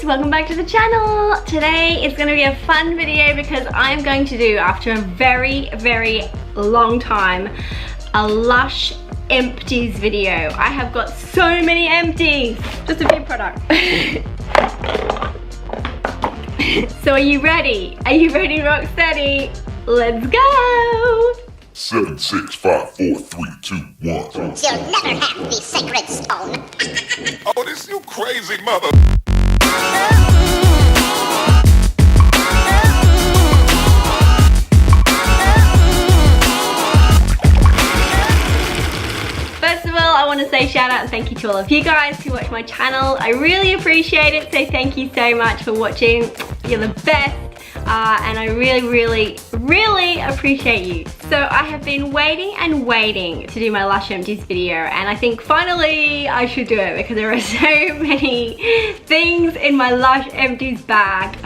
guys, welcome back to the channel. Today is going to be a fun video because I'm going to do, after a very long time, a Lush Empties video. I have got so many empties, just a few products. So are you ready? Are you ready, Rocksteady? Let's go! 7, 6, 5, 4, 3, 2, 1. You'll never have the sacred stone. Oh, this you crazy mother. First of all, I want to say shout out and thank you to all of you guys who watch my channel. I really appreciate it, so thank you so much for watching. You're the best. And I really appreciate you. So I have been waiting and waiting to do my Lush Empties video, and I think finally I should do it because there are so many things in my Lush Empties bag.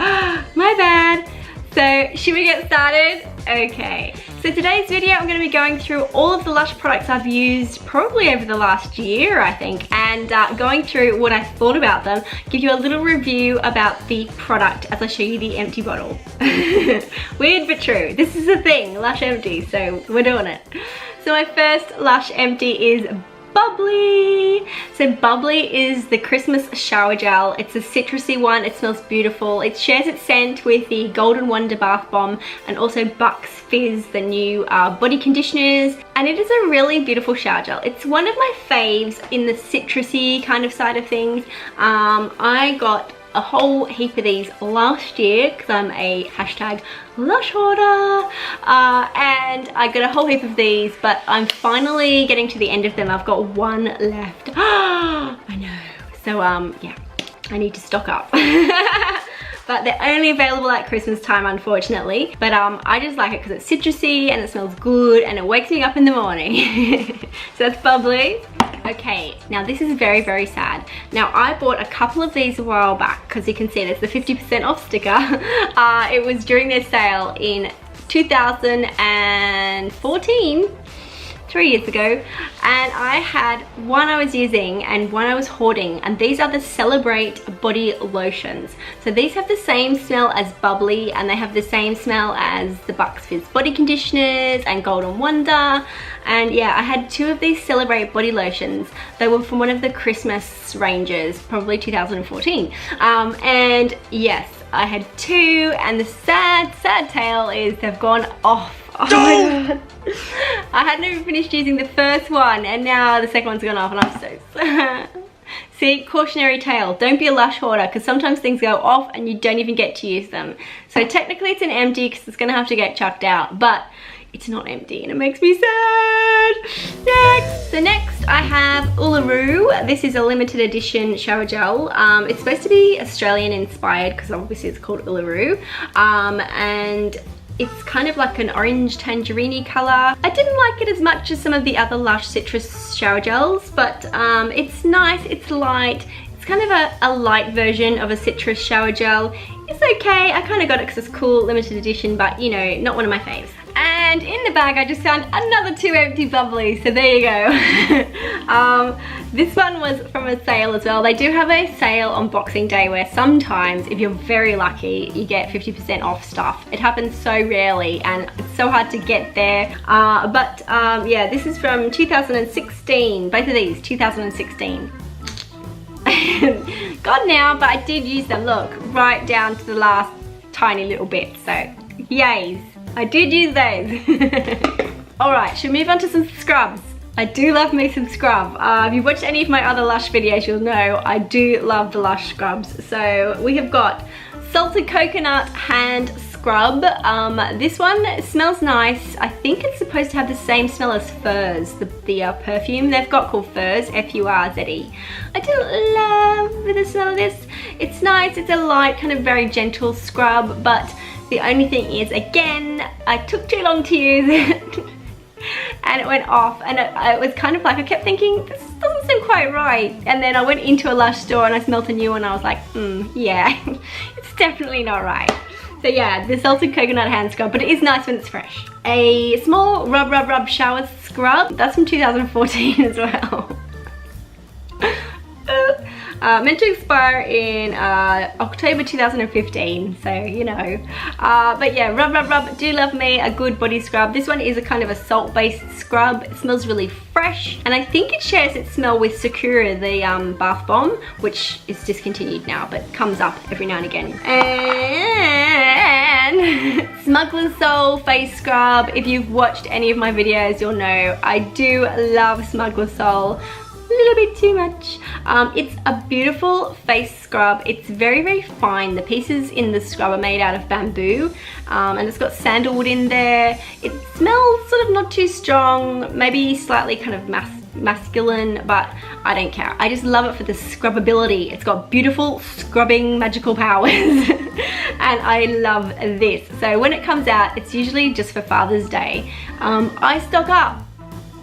My bad. So should we get started? Okay, so today's video I'm going to be going through all of the Lush products I've used probably over the last year, I think, and going through what I thought about them, give you a little review about the product as I show you the empty bottle. Weird but true. This is the thing, Lush Empty, so we're doing it. So my first Lush Empty is Bubbly. So Bubbly is the Christmas shower gel. It's a citrusy one. It smells beautiful. It shares its scent with the Golden Wonder Bath Bomb and also Bucks Fizz, the new body conditioners. And it is a really beautiful shower gel. It's one of my faves in the citrusy kind of side of things. I got a whole heap of these last year because I'm a hashtag Lush hoarder, and I got a whole heap of these, but I'm finally getting to the end of them. I've got one left. I know. So yeah, I need to stock up. But they're only available at Christmas time, unfortunately. But I just like it because it's citrusy and it smells good and it wakes me up in the morning. So that's Bubbly. Okay, now this is very sad. Now I bought a couple of these a while back because you can see there's the 50% off sticker. It was during their sale in 2014. 3 years ago, and I had one I was using and one I was hoarding, and these are the Celebrate Body Lotions. So these have the same smell as Bubbly, and they have the same smell as the Bucks Fizz body conditioners and Golden Wonder. And yeah, I had two of these Celebrate Body Lotions. They were from one of the Christmas ranges, probably 2014. And yes, I had two, and the sad tale is they've gone off. Oh my god. I hadn't even finished using the first one and now the second one's gone off and I'm so sad. See, cautionary tale, don't be a Lush hoarder because sometimes things go off and you don't even get to use them. So technically it's an empty because it's going to have to get chucked out, but it's not empty and it makes me sad. Next I have Uluru. This is a limited edition shower gel. It's supposed to be Australian inspired because obviously it's called Uluru. And it's kind of like an orange tangerine color. I didn't like it as much as some of the other Lush citrus shower gels, but it's nice, it's light. It's kind of a light version of a citrus shower gel. It's okay, I kind of got it because it's cool, limited edition, but you know, not one of my faves. And in the bag I just found another two empty Bubblies, so there you go. This one was from a sale as well. They do have a sale on Boxing Day where sometimes, if you're very lucky, you get 50% off stuff. It happens so rarely and it's so hard to get there. Yeah, this is from 2016. Both of these, 2016. Gone now, but I did use them, look, right down to the last tiny little bit, so yays. I did use those. Alright, should we move on to some scrubs? I do love me some scrub. If you've watched any of my other Lush videos, you'll know I do love the Lush scrubs. So we have got Salted Coconut Hand Scrub. This one smells nice. I think it's supposed to have the same smell as Furs, the perfume they've got called Furs, F-U-R-Z-E. I do love the smell of this. It's nice, it's a light, kind of very gentle scrub, but the only thing is, again, I took too long to use it and it went off, and it was kind of like, I kept thinking, this doesn't seem quite right. And then I went into a Lush store and I smelled a new one and I was like, yeah, it's definitely not right. So yeah, the Salted Coconut Hand Scrub, but it is nice when it's fresh. A small rub shower scrub, that's from 2014 as well. Meant to expire in October 2015, so you know. But yeah, rub, do love me a good body scrub. This one is a kind of a salt-based scrub. It smells really fresh, and I think it shares its smell with Sakura, the bath bomb, which is discontinued now, but comes up every now and again. And Smuggler's Soul face scrub. If you've watched any of my videos, you'll know I do love Smuggler's Soul. A little bit too much. It's a beautiful face scrub. It's very, very fine. The pieces in the scrub are made out of bamboo, and it's got sandalwood in there. It smells sort of not too strong, maybe slightly kind of masculine, but I don't care. I just love it for the scrubbability. It's got beautiful scrubbing magical powers and I love this. So when it comes out, it's usually just for Father's Day. I stock up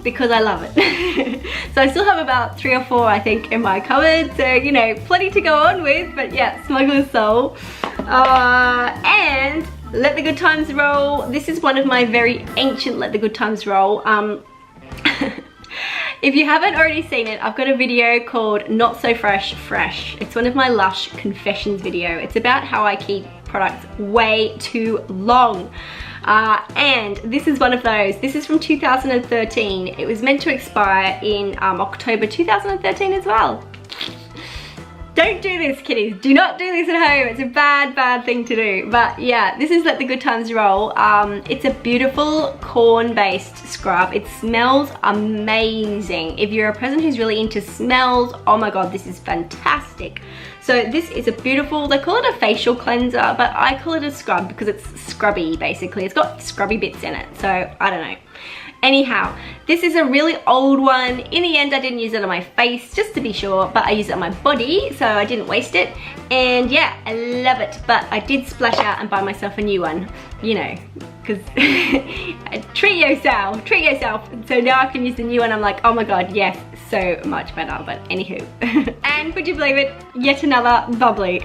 because I love it. So I still have about 3 or 4 I think in my cupboard, so you know, plenty to go on with. But yeah, Smuggler's Soul. And Let the Good Times Roll. This is one of my very ancient Let the Good Times Roll. If you haven't already seen it, I've got a video called Not So Fresh Fresh. It's one of my Lush confessions video. It's about how I keep products way too long. And this is one of those. This is from 2013. It was meant to expire in October 2013 as well. Don't do this, kiddies. Do not do this at home. It's a bad, bad thing to do. But yeah, this is Let the Good Times Roll. It's a beautiful corn-based scrub. It smells amazing. If you're a person who's really into smells, oh my God, this is fantastic. So this is a beautiful, they call it a facial cleanser, but I call it a scrub because it's scrubby, basically. It's got scrubby bits in it, so I don't know. Anyhow, this is a really old one. In the end, I didn't use it on my face, just to be sure, but I used it on my body, so I didn't waste it. And yeah, I love it, but I did splash out and buy myself a new one, you know, because treat yourself. So now I can use the new one. I'm like, oh my God, yes, so much better. But anywho, and would you believe it, yet another Bubbly.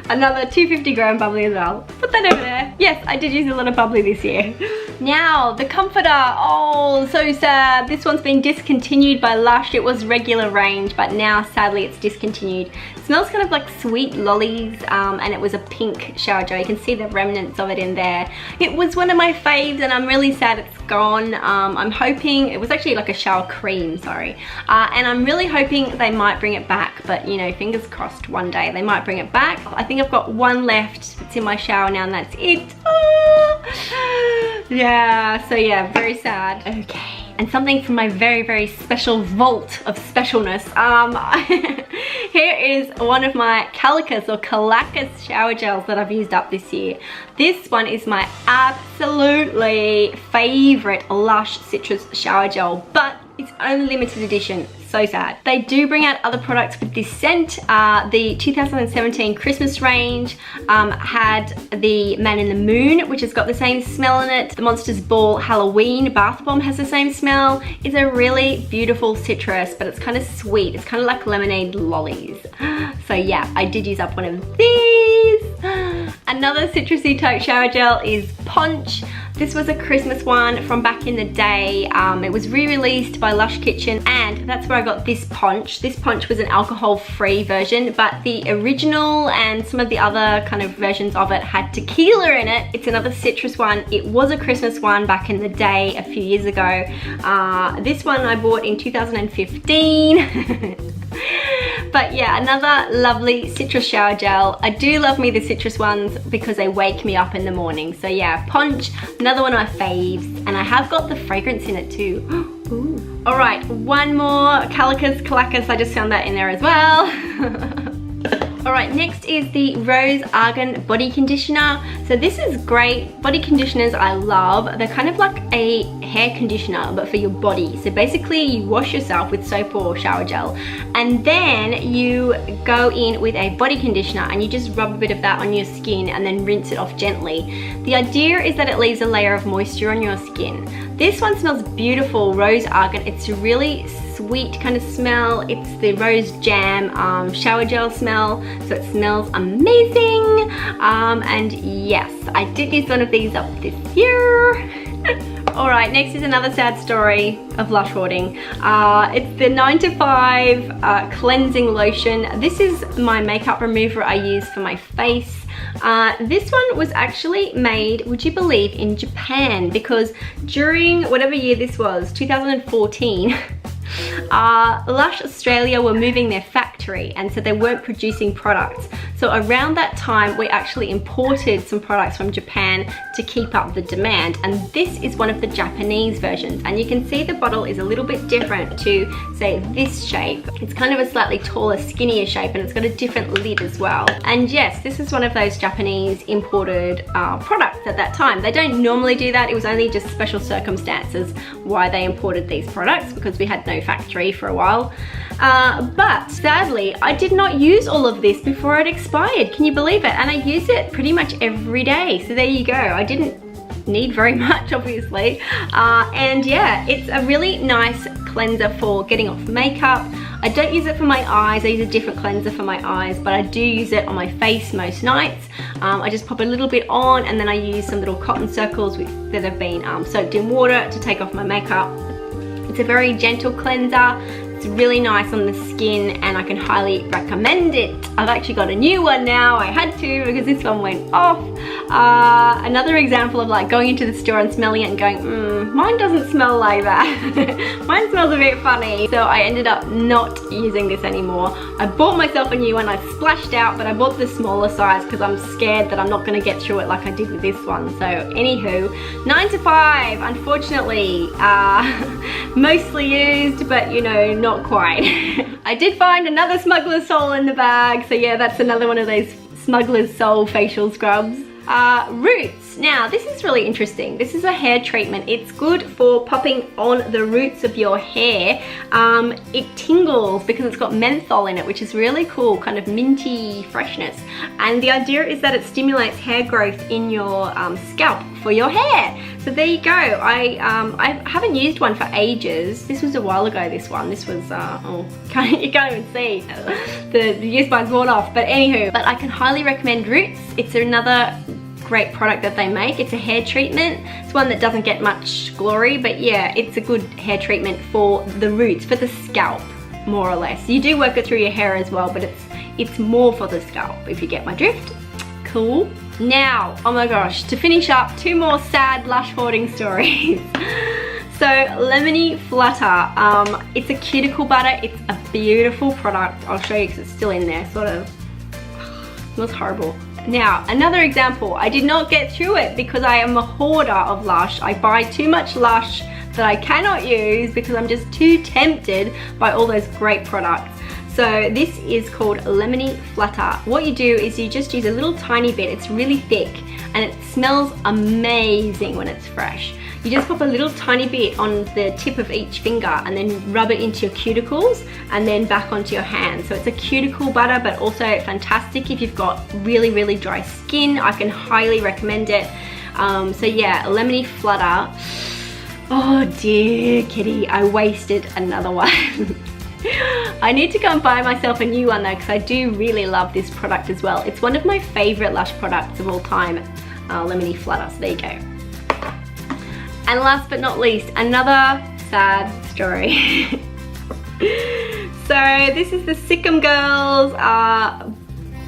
Another 250 gram Bubbly as well. Put that over there. Yes, I did use a lot of Bubbly this year. Now, the comforter, oh, so sad. This one's been discontinued by Lush. It was regular range, but now sadly it's discontinued. It smells kind of like sweet lollies, and it was a pink shower gel. You can see the remnants of it in there. It was one of my faves and I'm really sad it's gone. I'm hoping, it was actually like a shower cream, sorry. And I'm really hoping they might bring it back, but you know, fingers crossed one day they might bring it back. I think I've got one left. It's in my shower now and that's it. Oh. Yeah, so yeah, very sad. Okay. And something from my very, very special vault of specialness. Here is one of my Calacas or Calacas shower gels that I've used up this year. This one is my absolutely favorite Lush citrus shower gel, but it's only limited edition. So sad. They do bring out other products with this scent. The 2017 Christmas range had the Man in the Moon, which has got the same smell in it. The Monsters Ball Halloween Bath Bomb has the same smell. It's a really beautiful citrus, but it's kind of sweet. It's kind of like lemonade lollies. So yeah, I did use up one of these. Another citrusy type shower gel is Ponche. This was a Christmas one from back in the day. It was re-released by Lush Kitchen, and that's where I got this Ponche. This Ponche was an alcohol-free version, but the original and some of the other kind of versions of it had tequila in it. It's another citrus one. It was a Christmas one back in the day, a few years ago. This one I bought in 2015. But yeah, another lovely citrus shower gel. I do love me the citrus ones because they wake me up in the morning. So yeah, Ponche, another one of my faves. And I have got the fragrance in it too. Ooh. All right, one more Calacas. I just found that in there as well. All right, next is the Rose Argan Body Conditioner. So this is great. Body conditioners I love. They're kind of like a hair conditioner, but for your body. So basically you wash yourself with soap or shower gel, and then you go in with a body conditioner and you just rub a bit of that on your skin and then rinse it off gently. The idea is that it leaves a layer of moisture on your skin. This one smells beautiful, Rose Argan. It's a really sweet kind of smell. It's the rose jam shower gel smell, so it smells amazing. And yes, I did use one of these up this year. Alright, next is another sad story of Lush Hoarding. It's the 9 to 5 cleansing lotion. This is my makeup remover I use for my face. This one was actually made, would you believe, in Japan, because during whatever year this was, 2014, Lush Australia were moving their factory, and so they weren't producing products. So around that time we actually imported some products from Japan to keep up the demand, and this is one of the Japanese versions, and you can see the bottle is a little bit different to, say, this shape. It's kind of a slightly taller, skinnier shape, and it's got a different lid as well. And yes, this is one of those Japanese imported products at that time. They don't normally do that. It was only just special circumstances why they imported these products, because we had no factory for a while. But sadly, I did not use all of this before it expired. Can you believe it? And I use it pretty much every day. So there you go. I didn't need very much, obviously. And yeah, it's a really nice cleanser for getting off makeup. I don't use it for my eyes. I use a different cleanser for my eyes, but I do use it on my face most nights. I just pop a little bit on, and then I use some little cotton circles that have been soaked in water to take off my makeup. It's a very gentle cleanser. It's really nice on the skin, and I can highly recommend it. I've actually got a new one now. I had to because this one went off. Another example of like going into the store and smelling it and going, mine doesn't smell like that. Mine smells a bit funny. So I ended up not using this anymore. I bought myself a new one. I splashed out, but I bought the smaller size because I'm scared that I'm not going to get through it like I did with this one. So anywho, 9 to 5, unfortunately, mostly used, but you know, not quite. I did find another Smuggler's Soul in the bag, so yeah, that's another one of those Smuggler's Soul facial scrubs. Roots. Now this is really interesting. This is a hair treatment. It's good for popping on the roots of your hair. It tingles because it's got menthol in it, which is really cool, kind of minty freshness. And the idea is that it stimulates hair growth in your scalp for your hair. So there you go. I haven't used one for ages. This was a while ago, this one. This was, you can't even see. The use by's worn off, but anywho. But I can highly recommend Roots. It's another great product that they make. It's a hair treatment. It's one that doesn't get much glory, but yeah, it's a good hair treatment for the roots, for the scalp, more or less. You do work it through your hair as well, but it's more for the scalp, if you get my drift. Cool. Now, oh my gosh, to finish up, 2 more sad Lush Hoarding stories. So, Lemony Flutter. It's a cuticle butter. It's a beautiful product. I'll show you because it's still in there, sort of. It smells horrible. Now, another example, I did not get through it because I am a hoarder of Lush. I buy too much Lush that I cannot use because I'm just too tempted by all those great products. So this is called Lemony Flutter. What you do is you just use a little tiny bit. It's really thick and it smells amazing when it's fresh. You just pop a little tiny bit on the tip of each finger and then rub it into your cuticles and then back onto your hands. So it's a cuticle butter, but also fantastic if you've got really, really dry skin. I can highly recommend it. So yeah, Lemony Flutter. Oh dear kitty, I wasted another one. I need to go and buy myself a new one though, because I do really love this product as well. It's one of my favorite Lush products of all time, Lemony Flutter. So there you go. And last but not least, another sad story. So this is the Sikkim Girls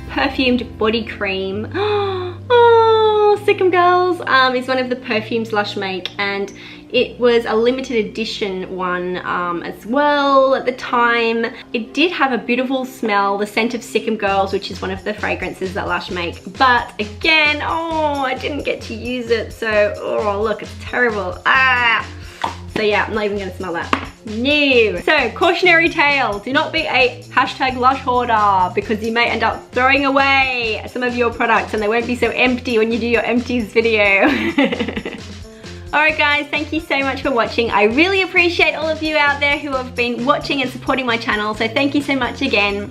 perfumed body cream. Oh, Sikkim Girls is one of the perfumes Lush make, and it was a limited edition one as well at the time. It did have a beautiful smell, the scent of Sikkim Girls, which is one of the fragrances that Lush make. But again, oh, I didn't get to use it, so, oh look, it's terrible. So yeah, I'm not even gonna smell that. No. So, cautionary tale, do not be a #Lush hoarder, because you may end up throwing away some of your products and they won't be so empty when you do your empties video. Alright guys, thank you so much for watching. I really appreciate all of you out there who have been watching and supporting my channel, so thank you so much again.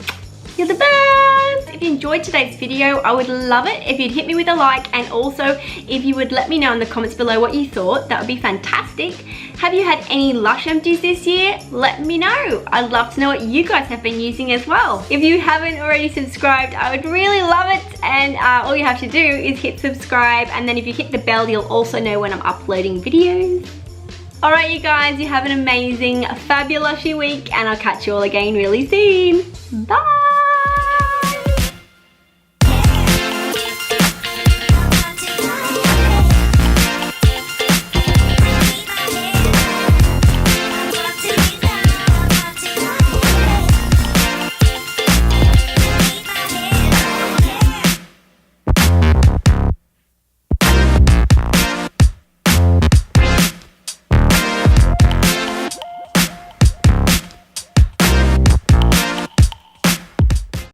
You're the best! If you enjoyed today's video, I would love it if you'd hit me with a like, and also if you would let me know in the comments below what you thought. That would be fantastic. Have you had any Lush Empties this year? Let me know. I'd love to know what you guys have been using as well. If you haven't already subscribed, I would really love it, and all you have to do is hit subscribe, and then if you hit the bell, you'll also know when I'm uploading videos. Alright you guys, you have an amazing, fabulous week and I'll catch you all again really soon. Bye!